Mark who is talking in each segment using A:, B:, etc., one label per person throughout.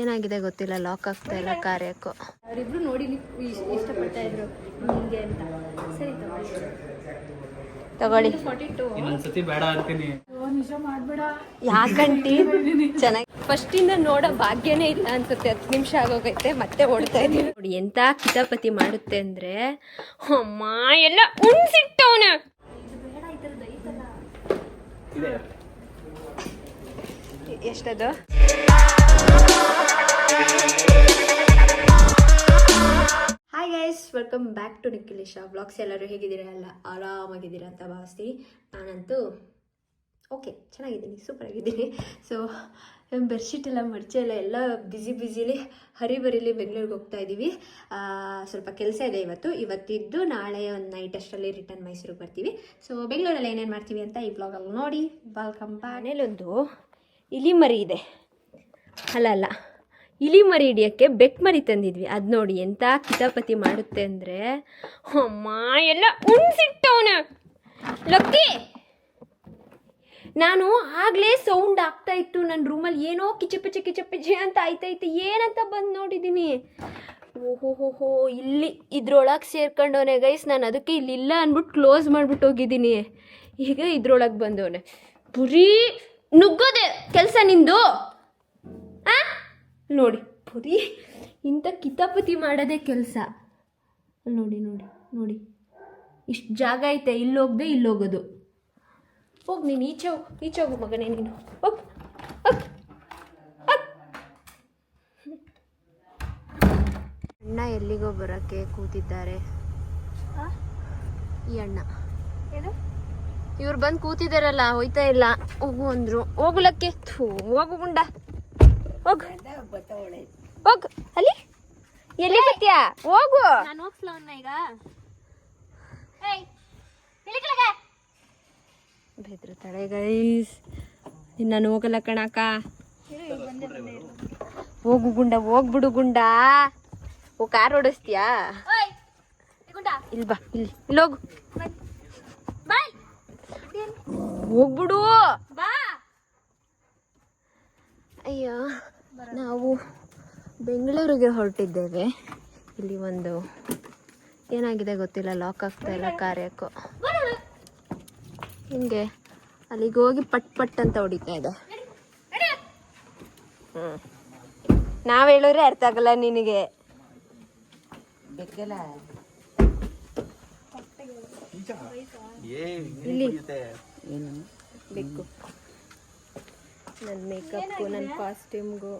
A: ಏನಾಗಿದೆ ಗೊತ್ತಿಲ್ಲ, ಲಾಕ್ ಆಗ್ತಾ ಇಲ್ಲ ಕಾರ್ಯಕ್ಕೂ.
B: ಅವರಿಬ್ರು ನೋಡಿ ಇಷ್ಟಪಡ್ತಾ ಇದ್ರು ನಿಮಗೆ ಅಂತ. ಸರಿ
A: ತಗೊಳ್ಳಿ.
C: ಇನ್ನೊಂದ್ಸತಿ ಬೇಡ ಅಂತೀನಿ.
A: ಯಾಕಂಟಿ ಚೆನ್ನಾಗಿ ಫಸ್ಟಿಂದ ನೋಡೋ ಭಾಗ್ಯನೇ ಇಲ್ಲ ಅನ್ಸುತ್ತೆ. 10 ನಿಮಿಷ ಆಗೋಗೈತೆ, ಮತ್ತೆ ಓಡ್ತಾ ಇದೀವಿ ನೋಡಿ. ಎಂತ ಕಿತಾಪತಿ ಮಾಡುತ್ತೆ ಅಂದ್ರೆ, ಅಮ್ಮ ಎಲ್ಲ ಉಣ್ಸಿಟ್ಟವನ. ಎಷ್ಟದು? Hi guys, welcome back to Nikhilesha blogs. ಎಲ್ಲರೂ ಹೇಗಿದ್ದೀರಾ? ಎಲ್ಲ ಆರಾಮಾಗಿದ್ದೀರಾ ಅಂತ ಭಾವಿಸ್ತೀನಿ. ನಾನಂತೂ ಓಕೆ, ಚೆನ್ನಾಗಿದ್ದೀನಿ, ಸೂಪರ್ ಆಗಿದ್ದೀನಿ. ಸೊ ಬೆಡ್ಶೀಟ್ ಎಲ್ಲ ಮಡಚೆ ಎಲ್ಲ ಬ್ಯುಸಿಲಿ ಹರಿಬರಿಲಿ ಬೆಂಗಳೂರಿಗೆ ಹೋಗ್ತಾ ಇದ್ದೀವಿ. ಸ್ವಲ್ಪ ಕೆಲಸ ಇದೆ ಇವತ್ತಿದ್ದು. ನಾಳೆ ಒಂದು ನೈಟ್ ಅಷ್ಟರಲ್ಲಿ ರಿಟರ್ನ್ ಮೈಸೂರಿಗೆ ಬರ್ತೀವಿ. ಸೊ ಬೆಂಗಳೂರಲ್ಲಿ ಏನೇನು ಮಾಡ್ತೀವಿ ಅಂತ ಈ ಬ್ಲಾಗಲ್ಲಿ ನೋಡಿ. Welcome back. ಮನೇಲೊಂದು ಇಲಿ ಮರಿ ಇದೆ. ಅಲ್ಲ ಇಲಿ ಮರಿ ಹಿಡಿಯೋಕ್ಕೆ ಬೆಕ್ ಮರಿ ತಂದಿದ್ವಿ. ಅದು ನೋಡಿ ಎಂಥ ಕಿತಾಪತಿ ಮಾಡುತ್ತೆ ಅಂದರೆ, ಅಮ್ಮ ಎಲ್ಲ ಉಣ್ಸಿಟ್ಟವನ. ಲಕ್ಕಿ, ನಾನು ಆಗಲೇ ಸೌಂಡ್ ಆಗ್ತಾ ಇತ್ತು ನನ್ನ ರೂಮಲ್ಲಿ, ಏನೋ ಕಿಚಪಿಚೆ ಅಂತ ಆಯ್ತೈತೆ. ಏನಂತ ಬಂದು ನೋಡಿದ್ದೀನಿ. ಓಹೋ ಇಲ್ಲಿ ಇದ್ರೊಳಗೆ ಸೇರ್ಕೊಂಡವನೆ ಗೈಸ್. ನಾನು ಅದಕ್ಕೆ ಇಲ್ಲಿಲ್ಲ ಅಂದ್ಬಿಟ್ಟು ಕ್ಲೋಸ್ ಮಾಡಿಬಿಟ್ಟು ಹೋಗಿದ್ದೀನಿ. ಈಗ ಇದ್ರೊಳಗೆ ಬಂದವನೆ. ಬರೀ ನುಗ್ಗೋದೆ ಕೆಲಸ ನಿಂದು. ನೋಡಿ, ಬರೀ ಇಂಥ ಕಿತಾಪತಿ ಮಾಡೋದೇ ಕೆಲಸ. ನೋಡಿ ಇಷ್ಟು ಜಾಗ ಐತೆ, ಇಲ್ಲೋಗ್ದೆ ಇಲ್ಲೋಗೋದು. ಹೋಗಿ ನೀನು ಈಚೆ ಹೋಗು ಮಗನೇ, ನೀನು ಹೋಗ್. ಅಣ್ಣ ಎಲ್ಲಿಗೋ ಬರೋಕ್ಕೆ ಕೂತಿದ್ದಾರೆ. ಈ ಅಣ್ಣ ಇವ್ರು ಬಂದು ಕೂತಿದ್ದಾರಲ್ಲ, ಹೋಯ್ತಾ ಇಲ್ಲ. ಹೋಗು ಅಂದ್ರು. ಹೋಗುಲಕ್ಕೆ. ಹೋಗು ಗುಂಡ, ಹೋಗು ಅಲ್ಲಿ. ಎಲ್ಲಿ ಬರ್ತೀಯಾ? ಹೋಗು.
B: ನಾನು ಹೋಗ್ಸ್ಲವನ್ನ ಈಗ.
A: ಬೆದ್ರತಾಳೆ ಗೈಸ್. ನಾನು ಹೋಗಲ್ಲ ಕಣಕ್ಕ. ಹೋಗು ಗುಂಡ, ಹೋಗ್ಬಿಡು ಗುಂಡ. ಕಾರ್ ಓಡಿಸ್ತೀಯಾ? ಇಲ್ಲಿ ಬಾ, ಇಲ್ಲಿ ಹೋಗು. ಹೋಗ್ಬಿಡು. ಅಯ್ಯೋ, ನಾವು ಬೆಂಗಳೂರಿಗೆ ಹೊರಟಿದ್ದೇವೆ. ಇಲ್ಲಿ ಒಂದು ಏನಾಗಿದೆ ಗೊತ್ತಿಲ್ಲ, ಲಾಕ್ ಆಗ್ತಾ ಇಲ್ಲ ಕಾರ್ಯಕ್ಕೂ. ಹಿಂಗೆ ಅಲ್ಲಿಗೆ ಹೋಗಿ ಪಟ್ ಅಂತ ಹೊಡಿತಾ ಇದೆ. ನಾವ್ ಹೇಳಿದ್ರೆ ಅರ್ಥ ಆಗಲ್ಲ ನಿನಗೆ. ಇಲ್ಲಿ ಬೇಕು ನನ್ನ ಮೇಕಪ್, ನನ್ನ ಕಾಸ್ಟ್ಯೂಮ್ಗೂ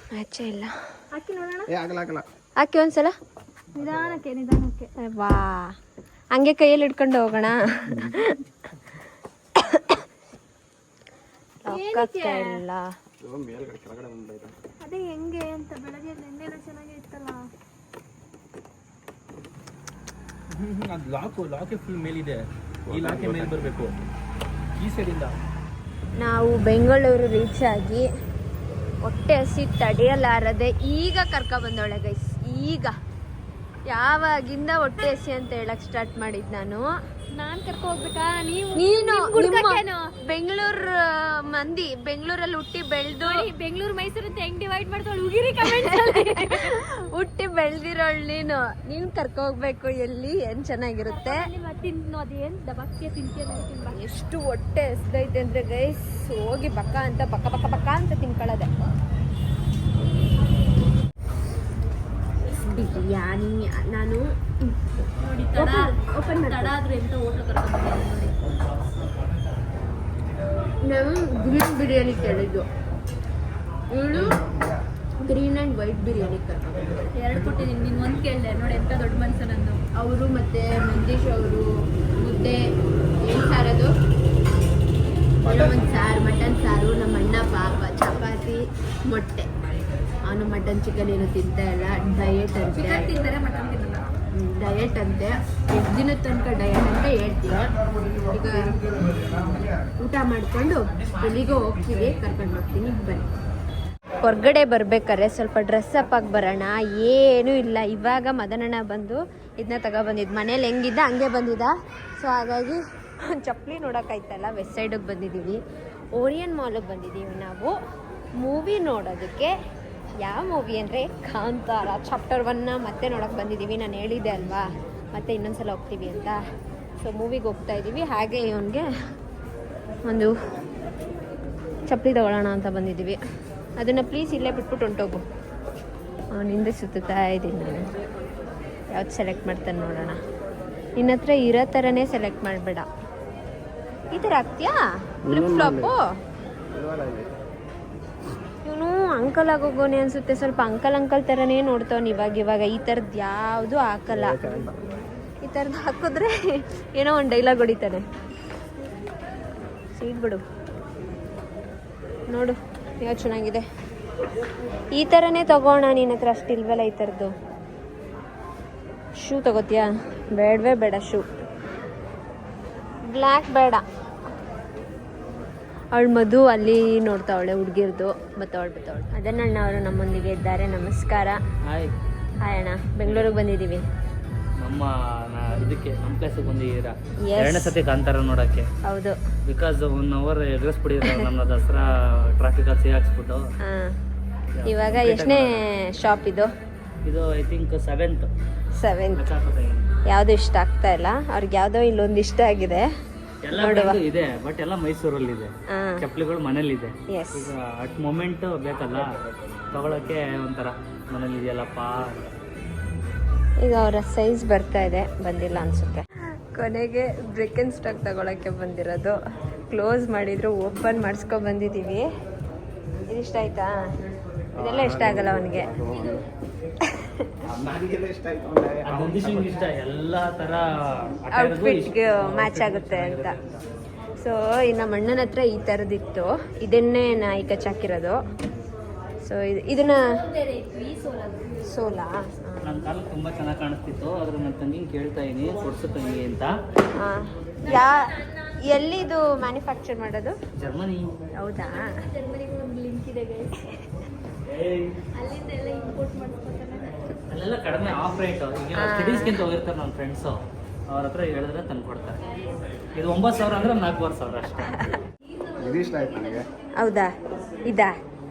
A: ಮ್ಯಾಚೇ ಇಲ್ಲ. ಹಾಕಿ ಒಂದ್ಸಲ
B: ನಿಧಾನಕ್ಕೆ.
A: ವಾ, ಹಂಗೆ ಕೈಯಲ್ಲಿ ಹಿಡ್ಕೊಂಡು ಹೋಗೋಣ. ಇಲ್ಲ
B: ಅದೇ ಹೆಂಗೆ ಅಂತ ಬೆಳಗ್ಗೆ ನೆನ್ನೆಲ್ಲ ಚೆನ್ನಾಗಿ ಇತ್ತಲ್ಲ.
C: ಲಾಕ್ ಫುಲ್ ಮೇಲಿದೆ, ಈ ಲಾಕ್ ಮೇಲೆ ಬರಬೇಕು ಈ ಸೈಡಿಂದ.
A: ನಾವು ಬೆಂಗಳೂರು ರೀಚ್ ಆಗಿ ಹೊಟ್ಟೆ ಹಸಿ ತಡೆಯಲಾರದೆ ಈಗ ಬಂದವಳೆ ಗೈಸ್. ಈಗ ಯಾವಾಗಿಂದ ಹೊಟ್ಟೆ ಹಸಿ ಅಂತ ಹೇಳಕ್ ಸ್ಟಾರ್ಟ್ ಮಾಡಿದ್ ನಾನು
B: ಕರ್ಕೊ ಹೋಗ್ಬೇಕಾ?
A: ನೀನು ಬೆಂಗಳೂರು ಮಂದಿ, ಬೆಂಗಳೂರಲ್ಲಿ ಹುಟ್ಟಿ ಬೆಳೆದು,
B: ಬೆಂಗಳೂರು ಮೈಸೂರು ಅಂತ ಹೆಂಗ್ ಡಿವೈಡ್ ಮಾಡ್ತಾಳೆ ಹುಡುಗಿರಿ ಕಮೆಂಟ್
A: ಹುಟ್ಟಿ ಬೆಳೆದಿರೋಳು ನೀನ್ ಕರ್ಕೊ ಹೋಗ್ಬೇಕು. ಎಲ್ಲಿ ಏನ್ ಚೆನ್ನಾಗಿರುತ್ತೆ. ಎಷ್ಟು ಹೊಟ್ಟೆ ಹಸ್ದೈತೆ ಅಂದ್ರೆ ಗೈಸ್, ಹೋಗಿ ಬಕ್ಕ ಅಂತ ತಿನ್ಕೊಳ್ಳೋದೆ. ಬಿರಿಯಾನಿ ನಾನು
B: ನೋಡಿ, ತಡ ಆದ್ರೂ ಎಂತ ಹೋಟ್ಲು ಕರ್ಕೊಂಡು ನೋಡಿ.
A: ನಾನು ಗ್ರೀನ್ ಬಿರಿಯಾನಿ ಕೇಳಿದ್ದು, ಇವಳು ಗ್ರೀನ್ ಆ್ಯಂಡ್ ವೈಟ್ ಬಿರಿಯಾನಿ ಕರ್ಕೊಂಡು.
B: 2 ಕೊಟ್ಟಿದ್ದೀನಿ, ನೀನು 1 ಕೇಳಿದೆ ನೋಡಿ. ಎಂತ ದೊಡ್ಡ ಮನಸ್ಸು ನಂದು.
A: ಅವರು ಮತ್ತೆ ಮಂಜೇಶ್ ಅವರು ಮುದ್ದೆ, ಏನು ಸಾರದು, ಒಂದು ಸಾರು, ಮಟನ್ ಸಾರು. ನಮ್ಮ ಅಣ್ಣ ಪಾಪ ಚಪಾತಿ, ಮೊಟ್ಟೆ. ಅವನು ಮಟನ್ ಚಿಕನ್ ಏನು ತಿಂತಾ ಇಲ್ಲ, ಡಯಟ್ ಅಂತೆ.
B: ತಿಂತಾರೆ, ಮಟನ್ ತಿನ್ನಲ್ಲ.
A: ಡಯಟ್ ಅಂತೆ. ಎಷ್ಟು ದಿನದ ತನಕ ಡಯಟ್ ಅಂತ ಹೇಳ್ತೀವಿ. ಈಗ ಊಟ ಮಾಡಿಕೊಂಡು ಎಲ್ಲಿಗೋ ಹೋಗ್ತೀವಿ, ಕರ್ಕೊಂಡು ಹೋಗ್ತೀನಿ, ಬನ್ನಿ. ಹೊರ್ಗಡೆ ಬರ್ಬೇಕಾದ್ರೆ ಸ್ವಲ್ಪ ಡ್ರೆಸ್ ಅಪ್ ಆಗಿ ಬರೋಣ. ಏನೂ ಇಲ್ಲ. ಇವಾಗ ಮದನಣ್ಣ ಬಂದು ಇದನ್ನ ತಗೊಬಂದಿದ್ದು. ಮನೇಲಿ ಹೆಂಗಿದ್ದ ಹಂಗೆ ಬಂದಿದ್ದ. ಸೊ ಹಾಗಾಗಿ ಚಪ್ಪಲಿ ನೋಡೋಕ್ಕಾಯ್ತಲ್ಲ, ವೆಸ್ಟ್ ಸೈಡಿಗೆ ಬಂದಿದ್ದೀವಿ. ಓರಿಯನ್ ಮಾಲಿಗೆ ಬಂದಿದ್ದೀವಿ ನಾವು. ಮೂವಿ ನೋಡೋದಕ್ಕೆ. ಯಾವ ಮೂವಿ ಅಂದರೆ ಕಾಂತಾರ ಚಾಪ್ಟರ್ 1 ಮತ್ತೆ ನೋಡೋಕ್ಕೆ ಬಂದಿದ್ದೀವಿ. ನಾನು ಹೇಳಿದ್ದೆ ಅಲ್ವಾ ಮತ್ತೆ ಇನ್ನೊಂದ್ಸಲ ಹೋಗ್ತೀವಿ ಅಂತ. ಸೊ ಮೂವಿಗೆ ಹೋಗ್ತಾ ಇದ್ದೀವಿ. ಹಾಗೆ ಇವನಿಗೆ ಒಂದು ಚಪ್ಪಲಿ ತಗೊಳ್ಳೋಣ ಅಂತ ಬಂದಿದ್ದೀವಿ. ಅದನ್ನು ಪ್ಲೀಸ್ ಇಲ್ಲೇ ಬಿಟ್ಬಿಟ್ಟು ಹೊಂಟೋಗು. ಅವನ ಹಿಂದೆ ಸುತ್ತಾ ಇದ್ದೀನಿ ನಾನು. ಯಾವ್ದು ಸೆಲೆಕ್ಟ್ ಮಾಡ್ತಾನೆ ನೋಡೋಣ. ನಿನ್ನ ಹತ್ರ ಇರೋ ಥರನೇ ಸೆಲೆಕ್ಟ್ ಮಾಡಬೇಡ. ಈ ಥರ ಆಗ್ತೀಯಾ ಫ್ಲಿಪ್ ಫ್ಲಾಪು? ಇವನು ಅಂಕಲ್ ಆಗೋಗೋನೆ ಅನಿಸುತ್ತೆ. ಸ್ವಲ್ಪ ಅಂಕಲ್ ಥರನೇ ನೋಡ್ತಾವ್ನು ಇವಾಗ. ಈ ಥರದ್ದು ಯಾವುದು ಹಾಕಲ್ಲ. ಈ ಥರದ್ದು ಹಾಕಿದ್ರೆ ಏನೋ ಒಂದು ಡೈಲಾಗ್ ಹೊಡಿತಾನೆ. ಸೀಟ್ ಬಿಡು ನೋಡು ಯಾವ್ದು ಚೆನ್ನಾಗಿದೆ. ಈ ಥರನೇ ತಗೋಣ. ನಿನ್ನ ಹತ್ರ ಅಷ್ಟಿಲ್ವಲ್ಲ ಈ ಥರದ್ದು. ಶೂ ತಗೋತೀಯಾ? ಬೇಡವೇ ಬೇಡ ಶೂ. ಬ್ಲ್ಯಾಕ್ ಬೇಡ. ಅವಳು ಮಧು ಅಲ್ಲಿ ನೋಡ್ತಾವಳೆ ಹುಡುಗಿರ್ದು. ಬತ್ತವಳು. ಅದನ್ನ ಅವರು ನಮ್ಮೊಂದಿಗೆ ಇದ್ದಾರೆ. ನಮಸ್ಕಾರ.
C: ಹಾಯ್
A: ಅಣ್ಣ. ಬೆಂಗಳೂರಿಗೆ ಬಂದಿದ್ದೀವಿ.
C: ನಮ್ಮ ಇದಕ್ಕೆ ನಮ್ಮ ಪ್ಲೇಸಿಗೆ ಬಂದಿದ್ದೀರಾ?
A: Yes.
C: 2ನೇ ಸತಿ ಕಾಂತಾರ ನೋಡೋಕ್ಕೆ.
A: ಹೌದು.
C: ಬಿಕಾಸ್ 1 ಅವರ್ ಎಗ್ರೆಸ್ ಬಿಡಿದ್ರು ನಮ್ಮ ದಸರಾ ಟ್ರಾಫಿಕಲ್ಲಿ ಸಿಗಾಕ್ಸ್ಬಿಟ್ಟು.
A: ಹಾಂ. ಇವಾಗ ಎಷ್ಟನೇ ಶಾಪ್ ಇದು?
C: ಇದು ಐ ಥಿಂಕ್ 7th.
A: ಯಾವುದು ಇಷ್ಟ ಆಗ್ತಾ ಇಲ್ಲ ಅವ್ರಿಗೆ. ಯಾವುದೋ ಇಲ್ಲೊಂದು ಇಷ್ಟ ಆಗಿದೆ.
C: ಎಲ್ಲ
A: ನೋಡುವ.
C: brand ಇದೆ ಬಟ್ ಎಲ್ಲ ಮೈಸೂರಲ್ಲಿ ಇದೆ.
A: ಹಾಂ.
C: ಚಪ್ಪಲಿಗಳು ಮನೇಲಿ ಇದೆ.
A: ಎಸ್.
C: ಈಗ ಅಟ್ ಮೊಮೆಂಟ್ ಬೇಕಲ್ಲ ತಗೊಳಕ್ಕೆ, ಒಂಥರ ಮನೇಲಿ ಇದೆಯಲ್ಲಪ್ಪ.
A: ಈಗ ಅವರ ಸೈಜ್ ಬರ್ತಾ ಇದೆ. ಬಂದಿಲ್ಲ ಅನ್ಸುತ್ತೆ. ಕೊನೆಗೆ ಬ್ರಿಕ್ ಸ್ಟಾಕ್ ತಗೊಳಕ್ಕೆ ಬಂದಿರೋದು. ಕ್ಲೋಸ್ ಮಾಡಿದ್ರು, ಓಪನ್ ಮಾಡಿಸ್ಕೊ ಬಂದಿದ್ದೀವಿ. ಇದಿಷ್ಟ ಆಯ್ತಾ? ಇದೆಲ್ಲ ಇಷ್ಟ ಆಗಲ್ಲ ಅವನಿಗೆ.
C: ಇಷ್ಟ ಎಲ್ಲ ತರ
A: ಔಟ್ಫಿಟ್ಗೆ ಮ್ಯಾಚ್ ಆಗುತ್ತೆ ಅಂತ. ಸೊ ಇನ್ನು ಅಣ್ಣನ ಹತ್ರ ಈ ಥರದಿತ್ತು. ಇದನ್ನೇ ನಾ ಈಗ ಚಾಕಿರೋದು. ಸೊ ಇದನ್ನ ಸೋಲಾ.
C: ನನ್ನ ಕಾಲ ತುಂಬಾ ಚೆನ್ನಾಗಿ ಕಾಣಿಸ್ತಿತ್ತು. ಆದ್ರೆ ನನ್ನ ತಂಗಿಗೆ ಕೇಳ್ತಾ ಇದೀನಿ ಕೊಡ್ಸು ತಂಗಿ ಅಂತ.
A: ಎಲ್ಲಿದು ಮ್ಯಾನುಫ್ಯಾಕ್ಚರ್ ಮಾಡೋದು?
C: ಜರ್ಮನಿ.
A: ಹೌದಾ?
B: ಜರ್ಮನಿಗೆ ಒಂದು ಲಿಂಕ್ ಇದೆ ಗೈಸ್. ಅಲ್ಲಿಂದ ಎಲ್ಲ ಇಂಪೋರ್ಟ್ ಮಾಡ್ಕೊತಾನೆ.
C: ಅಲ್ಲೆಲ್ಲ ಕಡಿಮೆ ಆಫ್ ರೇಟ್. ಈಗ ಸ್ಟಡೀಸ್ಗಿಂತ ಹೋಗಿರ್ತಾರೆ ನನ್ನ ಫ್ರೆಂಡ್ಸು. ಅವ್ರ ಹತ್ರ ಹೇಳಿದ್ರೆ ತಂದು ಕೊಡ್ತಾರೆ. ಇದು 9,000 ಅಂದ್ರೆ 4,000 ಅಷ್ಟೇ.
D: ಇದು ಇಷ್ಟ ಆಯ್ತು ನನಗೆ.
A: ಹೌದಾ? ಇದಾ?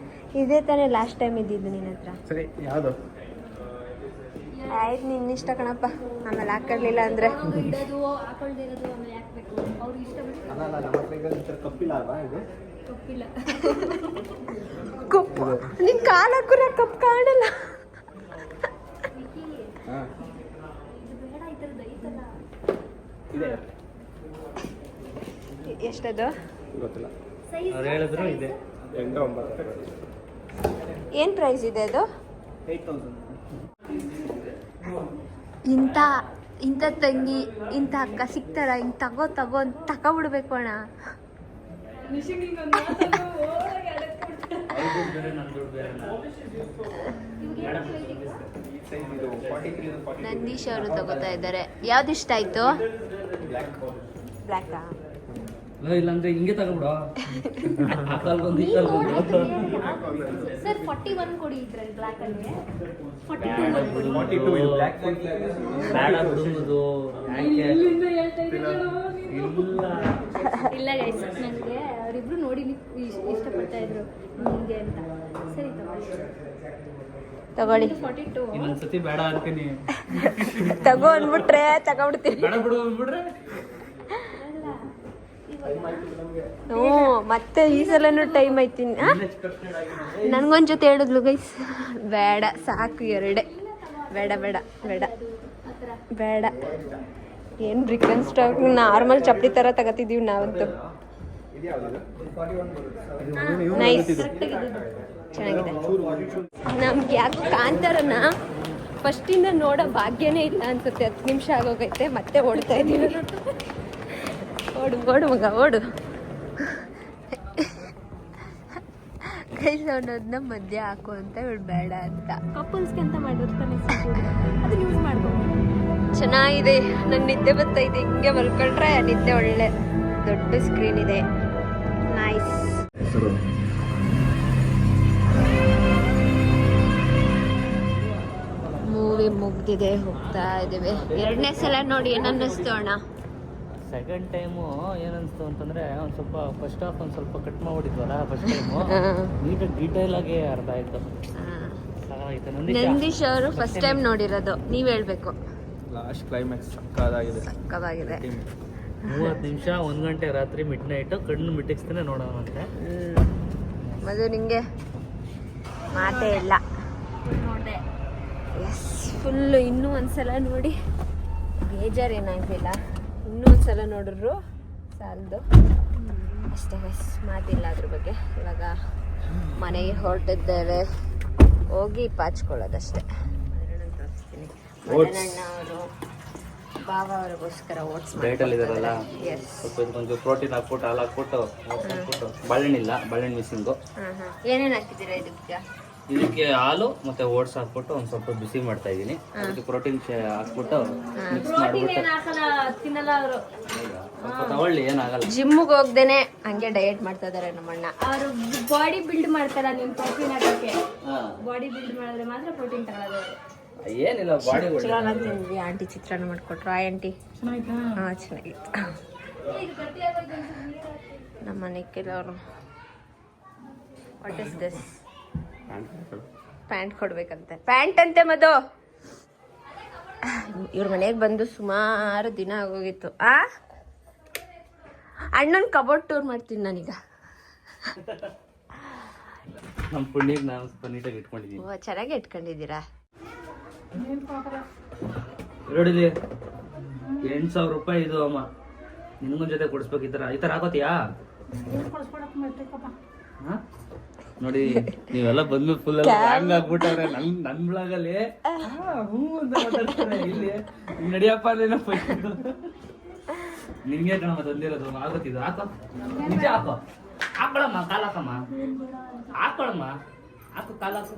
A: ಇದೇ ತಾನೇ ಲಾಸ್ಟ್ ಟೈಮ್ ಇದ್ದಿದ್ದು ನಿನ್ನ ಹತ್ರ.
D: ಸರಿ ಯಾವುದು?
A: ಆಯ್ತು ನಿನ್ನ ಇಷ್ಟ ಕಣಪ್ಪ. ಆಮೇಲೆ ಹಾಕೊಳ್ಳಿಲ್ಲ ಅಂದರೆ
B: ಇಡೋದು ಹಾಕೊಳ್ದೇ ಇರೋದು ಆಮೇಲೆ ಹಾಕ್ಬೇಕು. ಅವ್ರಿಗೆ ಇಷ್ಟ ಬಿಟ್ಟು
D: ಅಲ್ಲ ನಮ್ಮ ಹತ್ರ ಈಗ ಈ ಥರ ಕಪ್ಪಿಲ್ಲ ಅಲ್ವಾ ಇದು?
B: ತಪ್ಪಿಲ್ಲ.
A: ಕಪ್ಪು ನಿನ್ನ ಕಾಲು ಹಾಕಿದ್ರೆ ಕಪ್ಪು ಕಾಣಲ್ಲ.
D: ಹಾಂ
B: ಇದು ಬೇಡ, ಈ ಥರದ್ದು ಐತಲ್ಲ.
D: ಇದೆ.
A: ಎಷ್ಟದು?
D: ಗೊತ್ತಿಲ್ಲ.
C: ಅವ್ರು ಹೇಳಿದ್ರು ಇದೆ
D: 8 9.
A: ಏನು ಪ್ರೈಸ್ ಇದೆ ಅದು?
D: 8,000.
A: ಇಂಥ ತಂಗಿ ಇಂಥ ಅಕ್ಕ ಸಿಗ್ತಾರ? ಹಿಂಗೆ ತಗೋ ಅಂತ ತಗೊಬಿಡ್ಬೇಕು ಅಣ್ಣ. ನಂದೀಶ್ ಅವರು ತಗೋತಾ ಇದ್ದಾರೆ. ಯಾವ್ದು ಇಷ್ಟ ಆಯ್ತು? ಬ್ಲ್ಯಾಕಾ?
C: ಇಲ್ಲಾಂದ್ರೆ ಹಿಂಗೆ ತಗೊಬಿಡು.
B: ಸರ್ 41 ಕೊಡಿ ಇದ್ರಲ್ಲಿ ಬ್ಲ್ಯಾಕ್ ಅಲ್ಲಿ.
D: 42 ಇದು ಬ್ಲ್ಯಾಕ್
C: ಬೇಡ ಬಿಡುವುದು.
B: ಇಲ್ಲ ಗೈಸ್, ನನಗೆ ಅವರಿಬ್ರು ನೋಡಿ ಇಷ್ಟಪಡ್ತಾ ಇದ್ರು ನಿಮಗೆ ಅಂತ. ಸರಿ
A: ತಗೊಳ್ಳಿ.
B: 42
C: ಇನ್ನೊಂದ್ಸತಿ ಬೇಡ ಅಂತೀನಿ.
A: ತಗೋ ಅಂದ್ಬಿಟ್ರೆ ತಗೊಬಿಡ್ತೀನಿ.
C: ಬೇಡ ಬಿಡು ಅಂದ್ಬಿಟ್ರೆ
A: ಹ್ಞೂ ಮತ್ತೆ ಈ ಸಲನೂ ಟೈಮ್ ಐತೀನಿ. ನನಗೊಂದು ಜೊತೆ ಹೇಳಿದ್ಲು ಗೈಸ್. ಬೇಡ ಸಾಕು ಎರಡೇ. ಬೇಡ ಬೇಡ ಬೇಡ ಬೇಡ. ಏನು ಬ್ರಿಕ್ ಅಂಡ್ ಸ್ಟಾಕ್ ನಾರ್ಮಲ್ ಚಪ್ಪಲಿ ಥರ ತಗೋತಿದ್ದೀವಿ ನಾವಂತೂ. ನೈಸ್, ಚೆನ್ನಾಗಿದೆ. ನಮ್ಗೆ ಯಾಕೆ ಕಾಂತಾರನ ಫಸ್ಟಿಂದ ನೋಡೋ ಭಾಗ್ಯನೇ ಇಲ್ಲ ಅನ್ಸುತ್ತೆ. 10 ನಿಮಿಷ ಆಗೋಗೈತೆ. ಮತ್ತೆ ಓಡ್ತಾ ಇದ್ದೀವಿ. ಓಡು ಮಗ ಓಡು. ಗೈಸ್ ಅವನದನ್ನ ಮಧ್ಯ ಹಾಕು ಅಂತ ಇವಳು ಬೇಡ ಅಂತ.
B: ಕಪಲ್ಸ್ಗೆ ಅಂತ ಮಾಡಿರ್ತಾನೆ ಅದನ್ನ ಯೂಸ್ ಮಾಡ್ಬೋದು.
A: ಚೆನ್ನಾಗಿದೆ. ನಂಗೆ ನಿದ್ದೆ ಬರ್ತೈತೆ. ಹಿಂಗೆ ಮಲ್ಕೊಂಡ್ರೆ ನಿದ್ದೆ ಒಳ್ಳೆ. ದೊಡ್ಡ ಸ್ಕ್ರೀನ್ ಇದೆ. ನೈಸ್. ಮೂವಿ ಮುಗ್ದಿದೆ, ಹೋಗ್ತಾ ಇದ್ದೀವಿ. 2ನೇ ಸಲ ನೋಡಿ ಏನನ್ನಿಸ್ತು ಅಣ್ಣ?
C: ಸೆಕೆಂಡ್ ಟೈಮು ಏನನ್ಸ್ತು ಅಂತಂದರೆ ಒಂದು ಸ್ವಲ್ಪ ಫಸ್ಟ್ ಹಾಫ್ ಒಂದು ಸ್ವಲ್ಪ ಕಟ್ ಮಾಡಿಬಿಟ್ಟಿದ್ವಲ್ಲ ಫಸ್ಟ್ ಟೈಮು ನೀಟಾಗಿ ಡೀಟೇಲಾಗಿ ಅರ್ಥ ಆಯಿತು.
A: ನಂದೀಶ್ ಅವರು ಫಸ್ಟ್ ಟೈಮ್ ನೋಡಿರೋದು, ನೀವು ಹೇಳ್ಬೇಕು.
D: Last climax ಸಕ್ಕದಾಗಿದೆ.
A: ಸಕ್ಕದಾಗಿದೆ.
C: 30 ನಿಮಿಷ 1 ಗಂಟೆ ರಾತ್ರಿ ಮಿಡ್ ನೈಟು ಕಣ್ಣು ಮಿಟ್ಟಿಸ್ತಾನೆ ನೋಡೋಣಂತೆ.
A: ಮದು ನಿಂಗೆ ಮಾತೇ ಇಲ್ಲ.
B: ನೋಡಿದೆ.
A: ಎಸ್, ಫುಲ್ಲು ಇನ್ನೂ ಒಂದ್ಸಲ ನೋಡಿ ಬೇಜಾರೇನಾಗಲಿಲ್ಲ. ಇನ್ನೂ ಒಂದ್ಸಲ ನೋಡಿದ್ರು ಸಾಲದು ಅಷ್ಟೇ ಗೈಸ್, ಮಾತಿಲ್ಲ ಅದ್ರ ಬಗ್ಗೆ. ಇವಾಗ ಮನೆಗೆ ಹೊರಟಿದ್ದೇವೆ, ಹೋಗಿ ಪಾಚ್ಕೊಳ್ಳೋದಷ್ಟೇ. ಅದನ್ನು ತೋರಿಸ್ತೀನಿ. ಮದನಣ್ಣ ಅವರು ಬಾವ ಅವ್ರಿಗೋಸ್ಕರ ಓಟ್ಸ್
C: ಡಯಟಲ್ಲಿದ್ದಾರಲ್ಲ,
A: ಎಸ್,
C: ಸ್ವಲ್ಪ ಇದಕ್ಕೊಂಚೂರು ಪ್ರೋಟೀನ್ ಹಾಕ್ಬಿಟ್ಟು ಹಾಲು ಹಾಕ್ಬಿಟ್ಟು ಬಾಳೆಹಣ್ಣಿಲ್ಲ, ಬಾಳೆಹಣ್ಣು ಮಿಸ್ಸಿಂಗು.
A: ಏನೇನು ಹಾಕಿದ್ದೀರಾ ಇದಕ್ಕೆ?
C: ಇದಕ್ಕೆ ಹಾಲು ಮತ್ತೆ ಓಟ್ಸ್ ಹಾಕ್ಬಿಟ್ಟು ಒಂದು ಸ್ವಲ್ಪ ಬಿಸಿ ಮಾಡ್ತಾ ಇದ್ದೀನಿ. ಅದಕ್ಕೆ ಪ್ರೋಟೀನ್ ಹಾಕ್ಬಿಟ್ಟು ಮಿಕ್ಸ್ ಮಾಡಿಬಿಟ್ಟು
B: ತಿನ್ನಲ್ಲ ಅವರು.
C: ಸ್ವಲ್ಪ ತಗೊಳ್ಳಿ, ಏನಾಗಲ್ಲ.
A: ಜಿಮ್ಗೆ ಹೋಗ್ದೇನೆ ಹಂಗೆ ಡಯಟ್ ಮಾಡ್ತಾ ಇದಾರೆ ನಮ್ಮಣ್ಣ.
B: ಅವರು ಬಾಡಿ ಬಿಲ್ಡ್ ಮಾಡ್ತಾರ, ನಿಮ್ ಪ್ರೋಟೀನ್ ಹಾಕಕ್ಕೆ. ಬಾಡಿ ಬಿಲ್ಡ್ ಮಾಡಿದ್ರೆ ಮಾತ್ರ ಪ್ರೋಟೀನ್ ತಗೊಳ್ಳೋದು.
C: ಏನಿಲ್ಲ, ಬಾಡಿ
A: ಚಿತ್ರಾನ್ನ ತಿಂದ್ವಿ. ಆಂಟಿ ಚಿತ್ರಾನ್ನ ಮಾಡ್ಕೊಟ್ರು. ಆಂಟಿ ಹಾಂ ಚೆನ್ನಾಗಿತ್ತು. ನಮ್ಮ ಮನೆ ಕೆಲವರು ವಾಟ್ ಇಸ್ ದಿಸ್? ಪ್ಯಾಂಟ್ ಕೊಡ್ಬೇಕಂತೆ. ಪ್ಯಾಂಟ್ ಅಂತೆ ಮದು. ಇವ್ರ ಮನೆಗೆ ಬಂದು ಸುಮಾರು ದಿನ ಆಗೋಗಿತ್ತು. ಅಣ್ಣನ ಕಬೋರ್ಡ್ ಟೂರ್ ಮಾಡ್ತೀನಿ ನಾನೀಗ.
C: ನಮ್ಮ ಪುಣ್ಯಕ್ಕೆ ನಾನು ಸ್ವಲ್ಪ ನೀಟಾಗಿ ಇಟ್ಕೊಂಡಿದ್ದೀನಿ.
A: ಓ, ಚೆನ್ನಾಗಿ ಇಟ್ಕೊಂಡಿದ್ದೀರಾ.
C: ನೋಡಿಲಿ, 8,000 ರೂಪಾಯಿ ಇದು ಅಮ್ಮ. ನಿನ್ಗೊಂದ್ ಜೊತೆ ಕೊಡಿಸ್ಬೇಕು. ಈ ಥರ ಹಾಕೋತೀಯಾ? ನೋಡಿ, ನೀವೆಲ್ಲ ಬಂದು ಫುಲ್ ಹ್ಯಾಂಗ್ ಆಗ್ಬಿಟ್ಟವ್ರೆ ನನ್ ಬ್ಲಾಗಲ್ಲಿ. ಹ್ಞೂ ಅಂತ ಮಾತಾಡ್ತಾರೆ. ಇಲ್ಲಿ ನಡಿಯಪ್ಪ ಅದೇನಪ್ಪ, ನಿನ್ಗೆ ಕಣಮ್ಮ ತಂದಿರೋದು. ಆಗುತ್ತಿದ್ದು ಹಾಕೋ, ನಿಜ ಹಾಕೋ. ಹಾಕೊಳಮ್ಮ, ಕಾಲು ಹಾಕಮ್ಮ, ಹಾಕೊಳಮ್ಮ, ಹಾಕು, ಕಾಲು ಹಾಕು.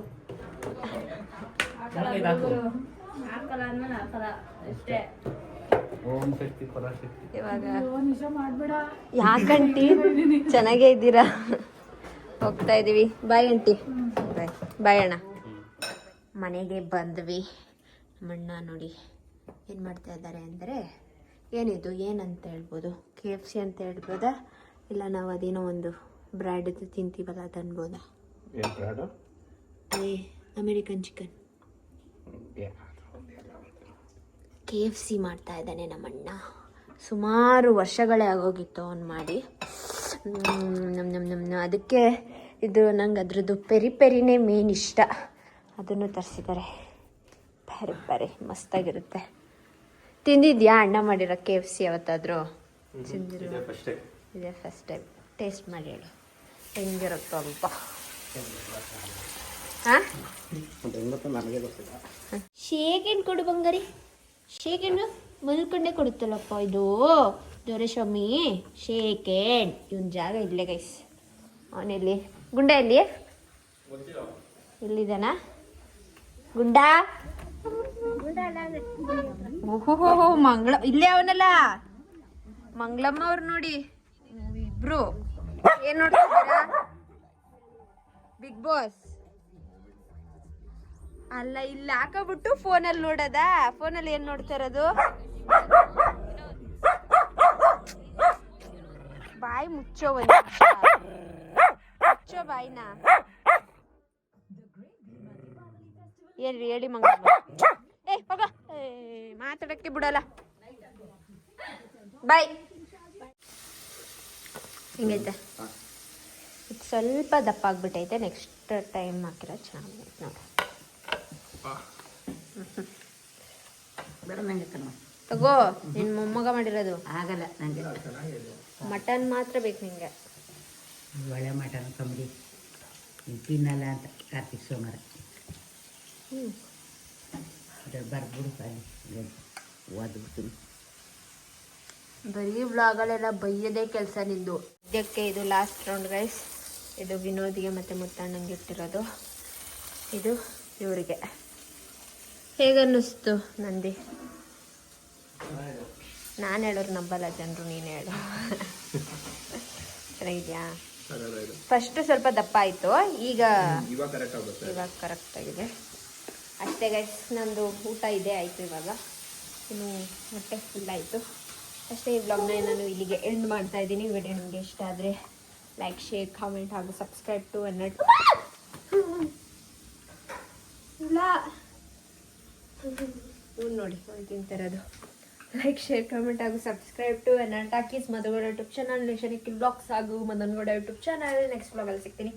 C: ಚೆನ್ನಾಗೈತೆ, ಹಾಕು.
B: ಹಾಕಲ್ಲ ಅಂದ್ಮೇಲೆ ಹಾಕಲ್ಲ ಅಷ್ಟೇ.
C: ಓಂ ಶಕ್ತಿ ಪರಾಶಕ್ತಿ.
A: ಇವಾಗ ಯಾಕಂಟಿ ಚೆನ್ನಾಗೇ ಇದ್ದೀರಾ? ಹೋಗ್ತಾ ಇದೀವಿ. Bye aunty. ಬಾಯ್ ಬಾಯ್ ಅಣ್ಣ. ಮನೆಗೆ ಬಂದ್ವಿ. ನಮ್ಮಣ್ಣ ನೋಡಿ ಏನು ಮಾಡ್ತಾ ಇದ್ದಾರೆ ಅಂದರೆ, ಏನಿದು ಏನಂತ ಹೇಳ್ಬೋದು? KFC ಅಂತ ಹೇಳ್ಬೋದಾ, ಇಲ್ಲ ನಾವು ಅದೇನೋ ಒಂದು ಬ್ರ್ಯಾಡದ್ದು ತಿಂತೀವಲ್ಲ ಅದು ಅನ್ಬೋದಾ? American chicken. KFC ಮಾಡ್ತಾ ಇದ್ದಾನೆ ನಮ್ಮಣ್ಣ. ಸುಮಾರು ವರ್ಷಗಳೇ ಆಗೋಗಿತ್ತು ಅವ್ನು ಮಾಡಿ. ಅದಕ್ಕೆ ಇದು ನಂಗೆ ಅದ್ರದ್ದು ಪೆರಿ ಪೆರಿನೇ ಮೇನ್ ಇಷ್ಟ. ಅದನ್ನು ತರಿಸಿದ್ದಾರೆ. ಪೆರಿ ಮಸ್ತಾಗಿರುತ್ತೆ. ತಿಂದಿದ್ಯಾ ಅಣ್ಣ ಮಾಡಿರೋ KFC ಯಾವತ್ತಾದರೂ? ಇದೇ ಫಸ್ಟ್ ಟೈಮ್. ಟೇಸ್ಟ್ ಮಾಡಿ ಹೇಳು ಹೆಂಗಿರುತ್ತೋ ಅಲ್ಪ. ಹಾಂ, ಶೇಕೆಂಡ್ ಕೊಡು ಬಂಗಾರಿ. ಶೇಕೆಂಡು ಮಲ್ಕೊಂಡೇ ಕೊಡುತ್ತಲ್ಲಪ್ಪ ಇದು ದೊರೆಸ್ವಾಮಿ. ಶೇಕೆಂಡ್. ಇವನ್ ಜಾಗ ಇಲ್ಲೇ ಗೈಸ್. ಅವನೆಲ್ಲಿ ಗುಂಡ? ಎಲ್ಲಿ ಇಲ್ಲಿದ್ದಾನ ಗುಂಡ? ಓಹೋ, ಮಂಗಳ ಇಲ್ಲೇ ಅವನಲ್ಲ. ಮಂಗಳಮ್ಮ ಅವ್ರು ನೋಡಿ ಇಬ್ರು ಏನ್ ನೋಡ್ತಿದ್ದೀರಾ? ಬಿಗ್ ಬಾಸ್ ಅಲ್ಲ, ಇಲ್ಲಿ ಹಾಕಬಿಟ್ಟು ಫೋನಲ್ಲಿ ನೋಡೋದಾ? ಫೋನಲ್ಲಿ ಏನ್ ನೋಡ್ತಾ ಇರೋದು? ಬಾಯಿ ಮುಚ್ಚೋ, ಒಂದು ಮುಚ್ಚೋ ಬಾಯಿನ. ಏನ್ರಿ ಹೇಳಿ ಮಂಗಳಮ್ಮ. ಹೋಗ, ಮಾತಾಡಕ್ಕೆ ಬಿಡಲ್ಲ. ಬಾಯ್. ಹಿಂಗೈತೆ. ಸ್ವಲ್ಪ ದಪ್ಪ ಆಗ್ಬಿಟ್ಟೈತೆ. ನೆಕ್ಸ್ಟ್ ಟೈಮ್ ಹಾಕಿರೋ ಚೆನ್ನಾಗಿ ನೋಡಿ. ತಗೋ, ನಿನ್ನ ಮೊಮ್ಮಗ ಮಾಡಿರೋದು.
E: ಆಗಲ್ಲ ನನಗೆ.
A: ಮಟನ್ ಮಾತ್ರ ಬೇಕು ನಿಂಗೆ.
E: ಒಳ್ಳೆ ಮಟನ್ ತಂಬಿ ತಿನ್ನಲ್ಲ ಅಂತ ಕಾರ್ತಿಕ್ ಸೋಮವಾರ ಬರ್ಬಿಡು ಅಲ್ಲಿ ಓದ್ಬಿಡ್ತೀನಿ.
A: ಬರೀ ವ್ಲಾಗಲ್ಲೆಲ್ಲ ಬೈಯದೇ ಕೆಲಸ ನಿಂದು. ಇದಕ್ಕೆ ಇದು ಲಾಸ್ಟ್ ರೌಂಡ್ ಗೈಸ್. ಇದು ವಿನೋದಿಗೆ ಮತ್ತು ಮುತ್ತಣ್ಣಂಗೆ ಇಟ್ಟಿರೋದು. ಇದು ಇವರಿಗೆ. ಹೇಗನ್ನಿಸ್ತು ನಂದಿ? ನಾನು ಹೇಳೋರು ನಂಬಲ್ಲ ಜನರು, ನೀನು ಹೇಳು. ಚೆನ್ನಾಗಿದ್ಯಾ? ಫಸ್ಟ್ ಸ್ವಲ್ಪ ದಪ್ಪ ಆಯಿತು, ಈಗ ಕರೆಕ್ಟ್ ಆಗಿದೆ ಅಷ್ಟೇ ಗೈಸ್. ನಂದು ಊಟ ಇದೆ ಆಯಿತು. ಇವಾಗ ಇನ್ನು ಹೊಟ್ಟೆ ಫುಲ್ ಆಯಿತು. ಅಷ್ಟೇ ಈ ವ್ಲಾಗ್ನ ನಾನು ಇಲ್ಲಿಗೆ ಎಂಡ್ ಮಾಡ್ತಾ ಇದ್ದೀನಿ. ವಿಡಿಯೋ ನಿಮಗೆ ಇಷ್ಟ ಆದರೆ ಲೈಕ್, ಶೇರ್, ಕಾಮೆಂಟ್ ಹಾಗೂ ಸಬ್ಸ್ಕ್ರೈಬ್ ಟು ಅನ್ನಟ್ ಇಲ್ಲ ಇವ್ನು ನೋಡಿ ಅವ್ನು ತಿಂತಿರೋದು. ಲೈಕ್, ಶೇರ್, ಕಾಮೆಂಟ್ ಹಾಗೂ ಸಬ್ಸ್ಕ್ರೈಬ್ ಟು ಅನ್ನಟ್ talkies Madhugowda YouTube channel, nation Nikhil blogs ಹಾಗೂ ಮದನ್ಗೌಡ ಯೂಟ್ಯೂಬ್ ಚಾನಲ್. ನೆಕ್ಸ್ಟ್ ಬ್ಲಾಗಲ್ಲಿ ಸಿಗ್ತೀನಿ.